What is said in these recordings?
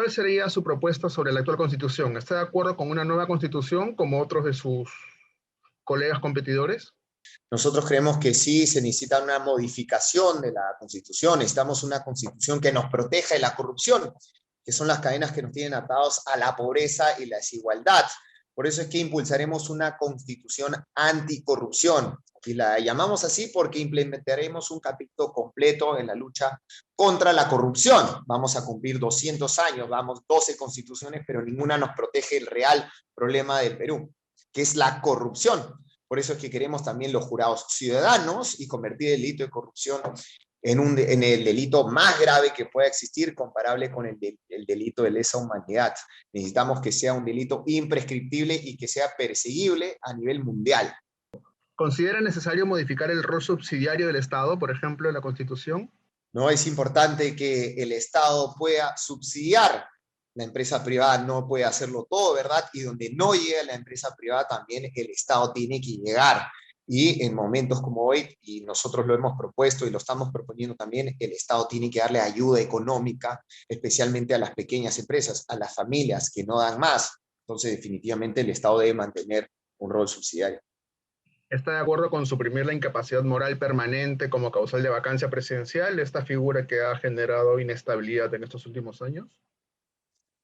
¿Cuál sería su propuesta sobre la actual constitución? ¿Está de acuerdo con una nueva constitución como otros de sus colegas competidores? Nosotros creemos que sí se necesita una modificación de la Constitución. Necesitamos una Constitución que nos proteja de la corrupción, que son las cadenas que nos tienen atados a la pobreza y la desigualdad. Por eso es que impulsaremos una Constitución anticorrupción. Y la llamamos así porque implementaremos un capítulo completo en la lucha contra la corrupción. Vamos a cumplir 200 años, vamos 12 constituciones, pero ninguna nos protege el real problema del Perú, que es la corrupción. Por eso es que queremos también los jurados ciudadanos y convertir el delito de corrupción en el delito más grave que pueda existir, comparable con el delito de lesa humanidad. Necesitamos que sea un delito imprescriptible y que sea perseguible a nivel mundial. ¿Considera necesario modificar el rol subsidiario del Estado, por ejemplo, en la Constitución? No es importante que el Estado pueda subsidiar. La empresa privada no puede hacerlo todo, ¿verdad? Y donde no llega la empresa privada, también el Estado tiene que llegar. Y en momentos como hoy, y nosotros lo hemos propuesto y lo estamos proponiendo también, el Estado tiene que darle ayuda económica, especialmente a las pequeñas empresas, a las familias que no dan más. Entonces, definitivamente el Estado debe mantener un rol subsidiario. ¿Está de acuerdo con suprimir la incapacidad moral permanente como causal de vacancia presidencial, esta figura que ha generado inestabilidad en estos últimos años?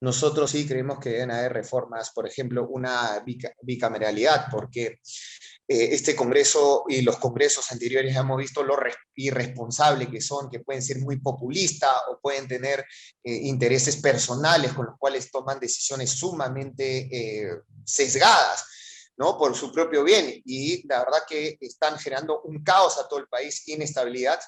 Nosotros sí creemos que deben haber reformas, por ejemplo, una bicameralidad, porque este Congreso y los congresos anteriores hemos visto lo irresponsable que son, que pueden ser muy populistas o pueden tener intereses personales con los cuales toman decisiones sumamente sesgadas, ¿no? Por su propio bien, y la verdad que están generando un caos a todo el país, inestabilidad.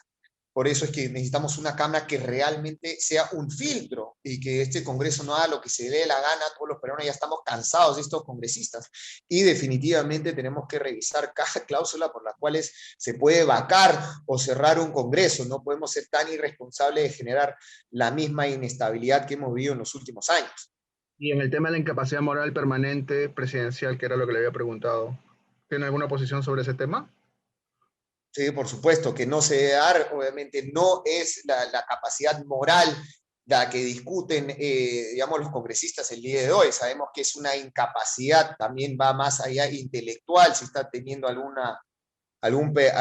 Por eso es que necesitamos una Cámara que realmente sea un filtro y que este Congreso no haga lo que se le dé la gana. Todos los peruanos ya estamos cansados de estos congresistas y definitivamente tenemos que revisar cada cláusula por las cuales se puede vacar o cerrar un Congreso. No podemos ser tan irresponsables de generar la misma inestabilidad que hemos vivido en los últimos años. Y en el tema de la incapacidad moral permanente presidencial, que era lo que le había preguntado, ¿tiene alguna posición sobre ese tema? Sí, por supuesto, que no se debe dar, obviamente no es la capacidad moral la que discuten, digamos, los congresistas el día de hoy. Sabemos que es una incapacidad, también va más allá intelectual, si está teniendo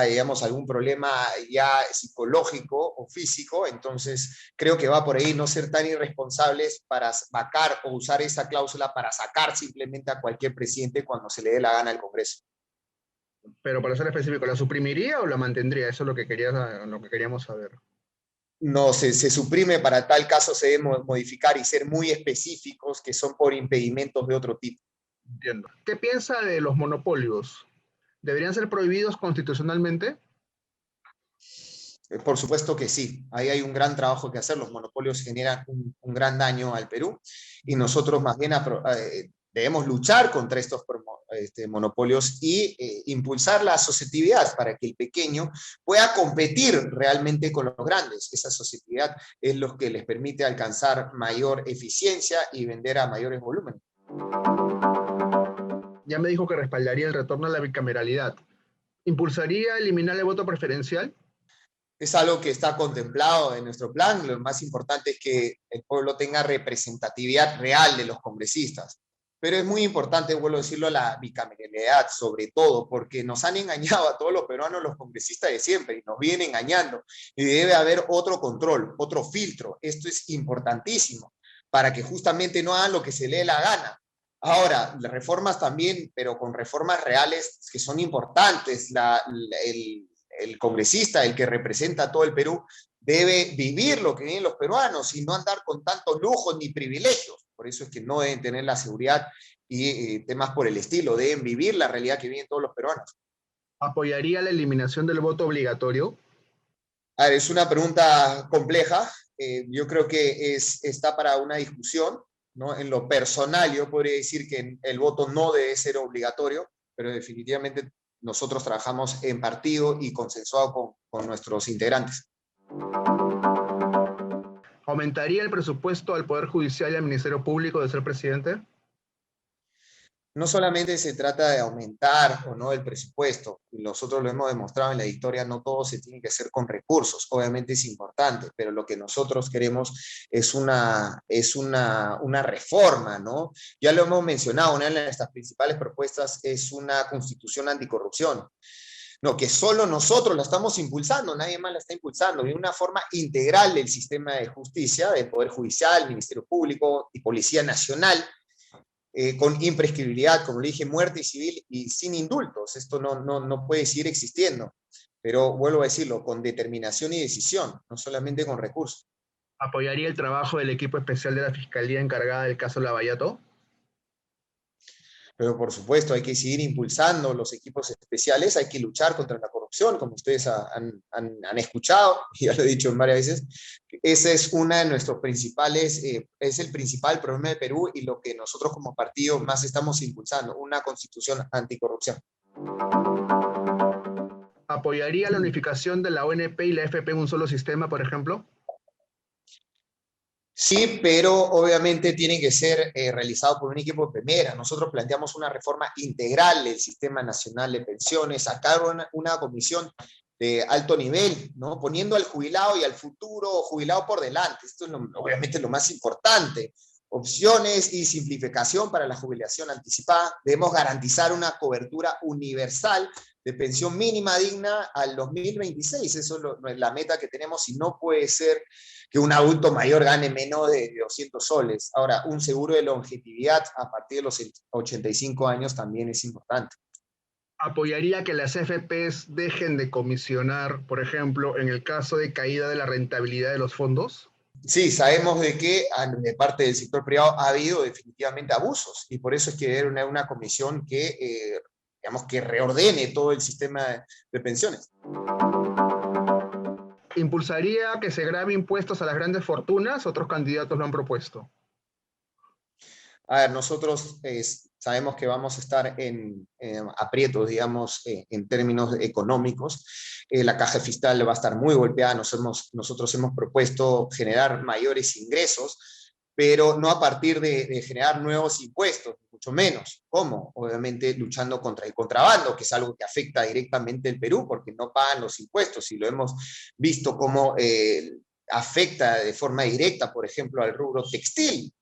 digamos, algún problema ya psicológico o físico, entonces creo que va por ahí no ser tan irresponsables para vacar o usar esa cláusula para sacar simplemente a cualquier presidente cuando se le dé la gana al Congreso. Pero para ser específico, ¿la suprimiría o la mantendría? Eso es lo que queríamos saber. No, se suprime, para tal caso se debe modificar y ser muy específicos que son por impedimentos de otro tipo. Entiendo. ¿Qué piensa de los monopolios? ¿Deberían ser prohibidos constitucionalmente? Por supuesto que sí, ahí hay un gran trabajo que hacer, los monopolios generan un gran daño al Perú y nosotros más bien debemos luchar contra estos monopolios y impulsar la asociatividad para que el pequeño pueda competir realmente con los grandes. Esa asociatividad es lo que les permite alcanzar mayor eficiencia y vender a mayores volúmenes. Ya me dijo que respaldaría el retorno a la bicameralidad. ¿Impulsaría eliminar el voto preferencial? Es algo que está contemplado en nuestro plan. Lo más importante es que el pueblo tenga representatividad real de los congresistas. Pero es muy importante, vuelvo a decirlo, la bicameralidad, sobre todo, porque nos han engañado a todos los peruanos, los congresistas de siempre, y nos vienen engañando. Y debe haber otro control, otro filtro. Esto es importantísimo, para que justamente no hagan lo que se le dé la gana. Ahora, las reformas también, pero con reformas reales que son importantes. El congresista, el que representa a todo el Perú, debe vivir lo que viven los peruanos y no andar con tantos lujos ni privilegios. Por eso es que no deben tener la seguridad y temas por el estilo, deben vivir la realidad que viven todos los peruanos. ¿Apoyaría la eliminación del voto obligatorio? A ver, es una pregunta compleja. Yo creo que está para una discusión, ¿no? En lo personal, yo podría decir que el voto no debe ser obligatorio, pero definitivamente nosotros trabajamos en partido y consensuado con nuestros integrantes. ¿Aumentaría el presupuesto al Poder Judicial y al Ministerio Público de ser presidente? No solamente se trata de aumentar o no el presupuesto, y nosotros lo hemos demostrado en la historia, no todo se tiene que hacer con recursos, obviamente es importante, pero lo que nosotros queremos es una reforma, ¿no? Ya lo hemos mencionado, una de nuestras principales propuestas es una constitución anticorrupción. No, que solo nosotros la estamos impulsando, nadie más la está impulsando, de una forma integral del sistema de justicia, del Poder Judicial, Ministerio Público y Policía Nacional, con imprescriptibilidad, como le dije, muerte civil y sin indultos. Esto no puede seguir existiendo, pero vuelvo a decirlo, con determinación y decisión, no solamente con recursos. ¿Apoyaría el trabajo del equipo especial de la Fiscalía encargada del caso Lavallato? Pero por supuesto hay que seguir impulsando los equipos especiales, hay que luchar contra la corrupción, como ustedes han escuchado, y ya lo he dicho varias veces. Ese es una de nuestros principales, es el principal problema de Perú y lo que nosotros como partido más estamos impulsando, una constitución anticorrupción. ¿Apoyaría la unificación de la ONP y la FP en un solo sistema, por ejemplo? Sí, pero obviamente tiene que ser realizado por un equipo de primera. Nosotros planteamos una reforma integral del Sistema Nacional de Pensiones, sacar una comisión de alto nivel, ¿no? Poniendo al jubilado y al futuro jubilado por delante. Esto es obviamente lo más importante. Opciones y simplificación para la jubilación anticipada. Debemos garantizar una cobertura universal de pensión mínima digna al 2026. Eso es la meta que tenemos y no puede ser que un adulto mayor gane menos de 200 soles. Ahora, un seguro de longevidad a partir de los 85 años también es importante. ¿Apoyaría que las FPs dejen de comisionar, por ejemplo, en el caso de caída de la rentabilidad de los fondos? Sí, sabemos de que de parte del sector privado ha habido definitivamente abusos y por eso es que debe haber una comisión que, digamos, que reordene todo el sistema de pensiones. ¿Impulsaría que se grave impuestos a las grandes fortunas? Otros candidatos lo han propuesto. A ver, nosotros sabemos que vamos a estar en aprietos, digamos, en términos económicos. La caja fiscal va a estar muy golpeada. Nosotros hemos propuesto generar mayores ingresos, pero no a partir de generar nuevos impuestos, mucho menos. ¿Cómo? Obviamente luchando contra el contrabando, que es algo que afecta directamente al Perú, porque no pagan los impuestos, y lo hemos visto como afecta de forma directa, por ejemplo, al rubro textil,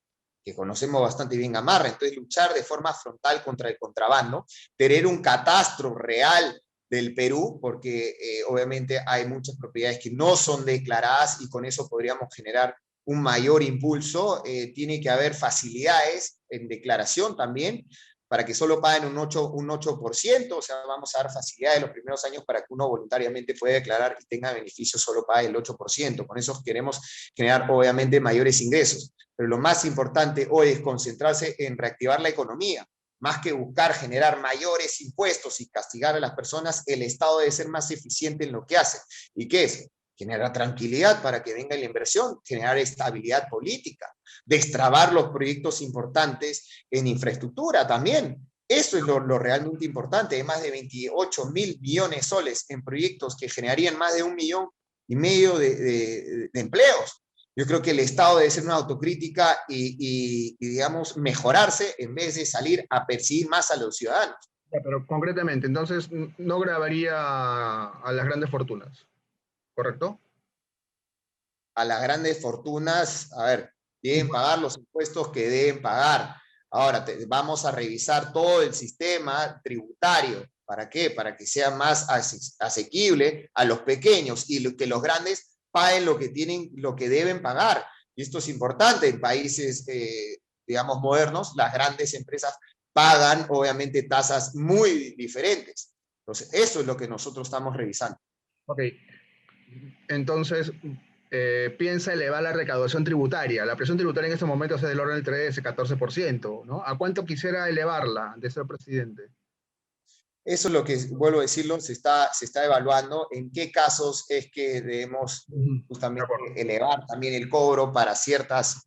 que conocemos bastante bien Gamarra. Entonces, luchar de forma frontal contra el contrabando, tener un catastro real del Perú, porque obviamente hay muchas propiedades que no son declaradas y con eso podríamos generar un mayor impulso. Tiene que haber facilidades en declaración también, para que solo paguen un 8%, o sea, vamos a dar facilidades los primeros años para que uno voluntariamente pueda declarar y tenga beneficios, solo pague el 8%. Con eso queremos generar, obviamente, mayores ingresos. Pero lo más importante hoy es concentrarse en reactivar la economía. Más que buscar generar mayores impuestos y castigar a las personas, el Estado debe ser más eficiente en lo que hace. ¿Y qué es? Generar tranquilidad para que venga la inversión, generar estabilidad política, destrabar los proyectos importantes en infraestructura también. Eso es lo realmente importante. Hay más de 28.000 millones de soles en proyectos que generarían más de 1,5 millones de empleos. Yo creo que el Estado debe ser una autocrítica y, digamos, mejorarse en vez de salir a perseguir más a los ciudadanos. Ya, pero concretamente, entonces, no grabaría a las grandes fortunas, ¿correcto? A las grandes fortunas, a ver, deben pagar los impuestos que deben pagar. Ahora, vamos a revisar todo el sistema tributario. ¿Para qué? Para que sea más asequible a los pequeños y que los grandes paguen lo que tienen, lo que deben pagar. Y esto es importante en países, digamos, modernos. Las grandes empresas pagan, obviamente, tasas muy diferentes. Entonces, eso es lo que nosotros estamos revisando. Ok, entonces, piensa elevar la recaudación tributaria. La presión tributaria en este momento es del orden del 13-14%, ¿no? ¿A cuánto quisiera elevarla de ser presidente? Eso es lo que, vuelvo a decirlo, se está evaluando en qué casos es que debemos De justamente acuerdo. elevar también el cobro para ciertas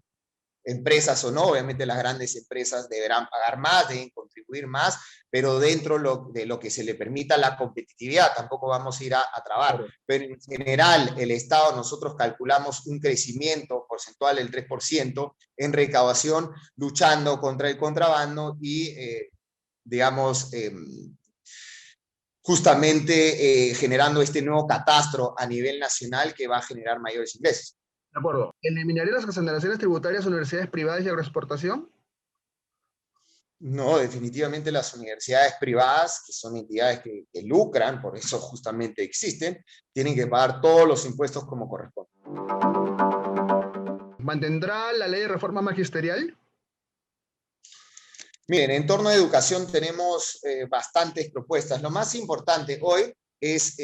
empresas o no. Obviamente las grandes empresas deberán pagar más, deben contribuir más, pero dentro de lo que se le permita la competitividad, tampoco vamos a ir a trabar. Claro. Pero en general, el Estado, nosotros calculamos un crecimiento porcentual del 3% en recaudación, luchando contra el contrabando y digamos, justamente generando este nuevo catastro a nivel nacional que va a generar mayores ingresos. De acuerdo. ¿Eliminaría las exoneraciones tributarias a universidades privadas y agroexportación? No, definitivamente las universidades privadas, que son entidades que lucran, por eso justamente existen, tienen que pagar todos los impuestos como corresponde. ¿Mantendrá la ley de reforma magisterial? Miren, en torno a educación tenemos bastantes propuestas. Lo más importante hoy es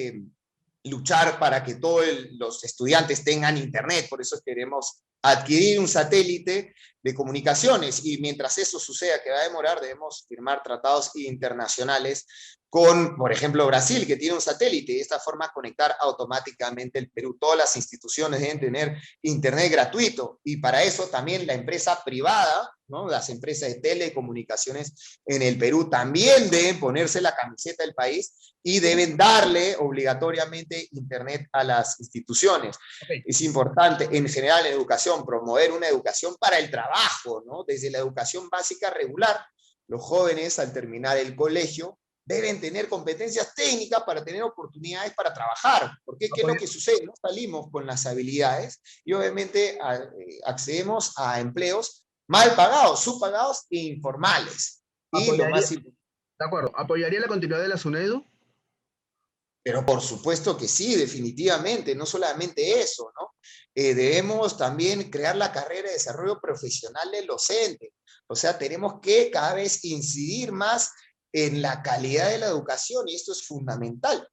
luchar para que todos los estudiantes tengan internet, por eso queremos adquirir un satélite de comunicaciones y mientras eso suceda, que va a demorar, debemos firmar tratados internacionales con, por ejemplo, Brasil, que tiene un satélite, y de esta forma conectar automáticamente el Perú. Todas las instituciones deben tener internet gratuito y para eso también la empresa privada, ¿no? Las empresas de telecomunicaciones en el Perú también deben ponerse la camiseta del país y deben darle obligatoriamente internet a las instituciones. Okay. Es importante, en general, en educación, promover una educación para el trabajo, ¿no? Desde la educación básica regular, los jóvenes al terminar el colegio deben tener competencias técnicas para tener oportunidades para trabajar. Porque ¿qué es lo que sucede? No salimos con las habilidades y obviamente accedemos a empleos mal pagados, subpagados e informales. Y lo más importante. De acuerdo. ¿Apoyaría la continuidad de la SUNEDU? Pero por supuesto que sí, definitivamente, no solamente eso, ¿no? Debemos también crear la carrera de desarrollo profesional del docente. O sea, tenemos que cada vez incidir más en la calidad de la educación y esto es fundamental.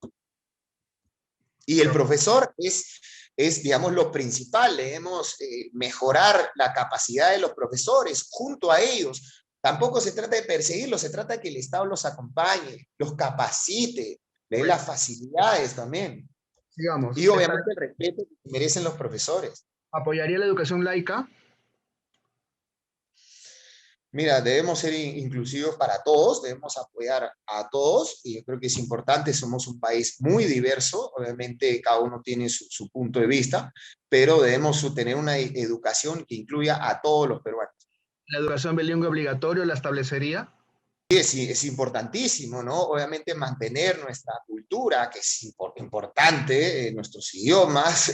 Y el profesor es digamos, lo principal. Debemos mejorar la capacidad de los profesores junto a ellos. Tampoco se trata de perseguirlos, se trata de que el Estado los acompañe, los capacite, le dé las facilidades también. Sigamos. Y obviamente el respeto que merecen los profesores. ¿Apoyaría la educación laica? Mira, debemos ser inclusivos para todos, debemos apoyar a todos, y yo creo que es importante, somos un país muy diverso, obviamente cada uno tiene su punto de vista, pero debemos tener una educación que incluya a todos los peruanos. ¿La educación bilingüe obligatoria la establecería? Sí, es importantísimo, ¿no? Obviamente mantener nuestra cultura, que es importante, nuestros idiomas,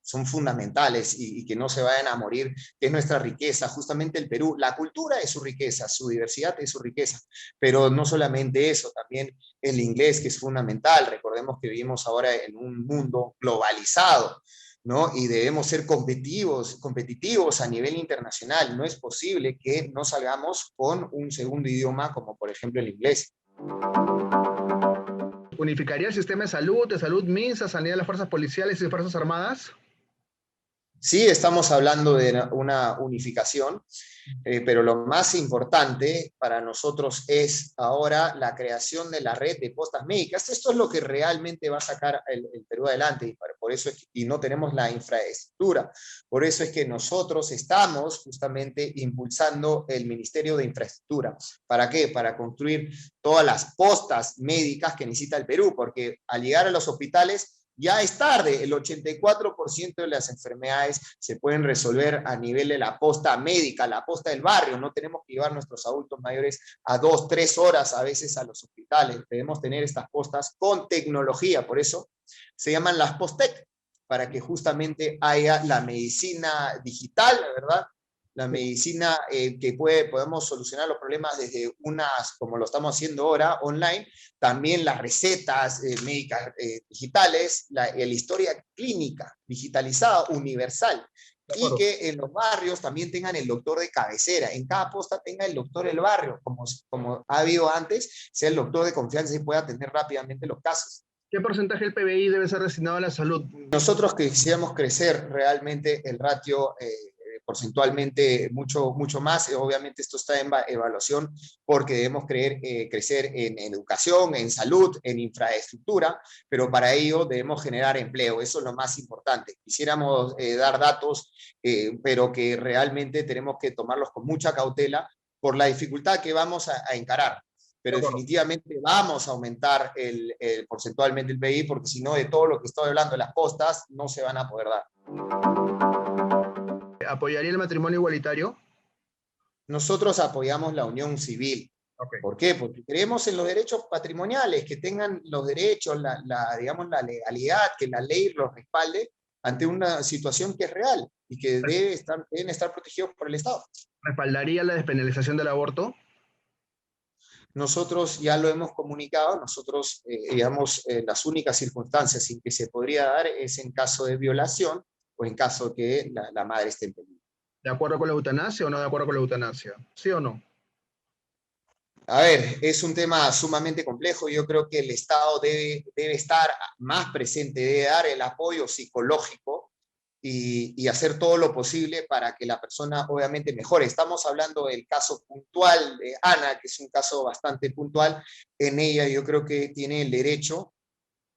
son fundamentales y que no se vayan a morir, que es nuestra riqueza. Justamente el Perú, la cultura es su riqueza, su diversidad es su riqueza, pero no solamente eso, también el inglés que es fundamental. Recordemos que vivimos ahora en un mundo globalizado, ¿no? Y debemos ser competitivos a nivel internacional. No es posible que no salgamos con un segundo idioma como por ejemplo el inglés. ¿Unificaría el sistema de salud MINSA, sanidad de las fuerzas policiales y fuerzas armadas? Sí, estamos hablando de una unificación, pero lo más importante para nosotros es ahora la creación de la red de postas médicas. Esto es lo que realmente va a sacar el Perú adelante por eso y no tenemos la infraestructura. Por eso es que nosotros estamos justamente impulsando el Ministerio de Infraestructura. ¿Para qué? Para construir todas las postas médicas que necesita el Perú, porque al llegar a los hospitales ya es tarde, el 84% de las enfermedades se pueden resolver a nivel de la posta médica, la posta del barrio. No tenemos que llevar a nuestros adultos mayores a 2, 3 horas a veces a los hospitales. Debemos tener estas postas con tecnología, por eso se llaman las Postec, para que justamente haya la medicina digital, ¿verdad? La medicina que podemos solucionar los problemas desde unas, como lo estamos haciendo ahora, online, también las recetas médicas digitales, la historia clínica digitalizada, universal, y que en los barrios también tengan el doctor de cabecera, en cada posta tenga el doctor del barrio, como ha habido antes, sea el doctor de confianza y pueda atender rápidamente los casos. ¿Qué porcentaje del PBI debe ser destinado a la salud? Nosotros quisiéramos crecer realmente el ratio porcentualmente mucho más. Obviamente esto está en evaluación porque debemos crecer en educación, en salud, en infraestructura, pero para ello debemos generar empleo. Eso es lo más importante. Quisiéramos dar datos, pero que realmente tenemos que tomarlos con mucha cautela por la dificultad que vamos a encarar. Pero definitivamente vamos a aumentar porcentualmente el PIB, porque si no, de todo lo que estoy hablando de las postas, no se van a poder dar. ¿Apoyaría el matrimonio igualitario? Nosotros apoyamos la unión civil. Ok. ¿Por qué? Porque creemos en los derechos patrimoniales, que tengan los derechos, digamos, la legalidad, que la ley los respalde ante una situación que es real y que deben estar protegidos por el Estado. ¿Respaldaría la despenalización del aborto? Nosotros ya lo hemos comunicado, nosotros, digamos, las únicas circunstancias en que se podría dar es en caso de violación o en caso que la madre esté en peligro. ¿De acuerdo con la eutanasia o no de acuerdo con la eutanasia? ¿Sí o no? A ver, es un tema sumamente complejo. Yo creo que el Estado debe estar más presente, debe dar el apoyo psicológico y hacer todo lo posible para que la persona obviamente mejore. Estamos hablando del caso puntual de Ana, que es un caso bastante puntual. En ella yo creo que tiene el derecho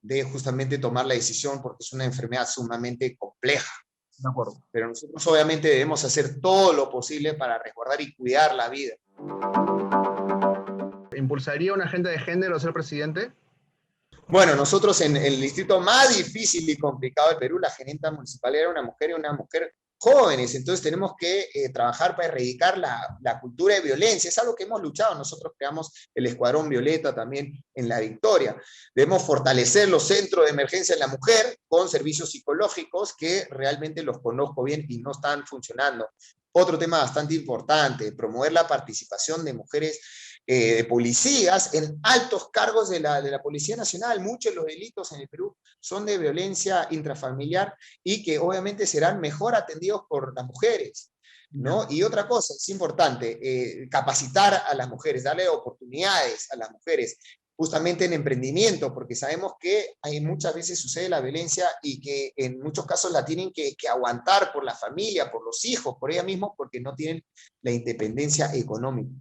de justamente tomar la decisión porque es una enfermedad sumamente compleja. De acuerdo. Pero nosotros obviamente debemos hacer todo lo posible para resguardar y cuidar la vida. ¿Impulsaría una agenda de género a ser presidente? Bueno, nosotros en el distrito más difícil y complicado de Perú, la gerenta municipal era una mujer y una mujer jóvenes, entonces tenemos que trabajar para erradicar la cultura de violencia, es algo que hemos luchado, nosotros creamos el Escuadrón Violeta también en La Victoria, debemos fortalecer los centros de emergencia de la mujer con servicios psicológicos que realmente los conozco bien y no están funcionando. Otro tema bastante importante, promover la participación de mujeres de policías en altos cargos de la Policía Nacional. Muchos de los delitos en el Perú son de violencia intrafamiliar y que obviamente serán mejor atendidos por las mujeres, ¿no? Y otra cosa, es importante, capacitar a las mujeres, darle oportunidades a las mujeres, justamente en emprendimiento, porque sabemos que hay muchas veces sucede la violencia y que en muchos casos la tienen que aguantar por la familia, por los hijos, por ella misma, porque no tienen la independencia económica.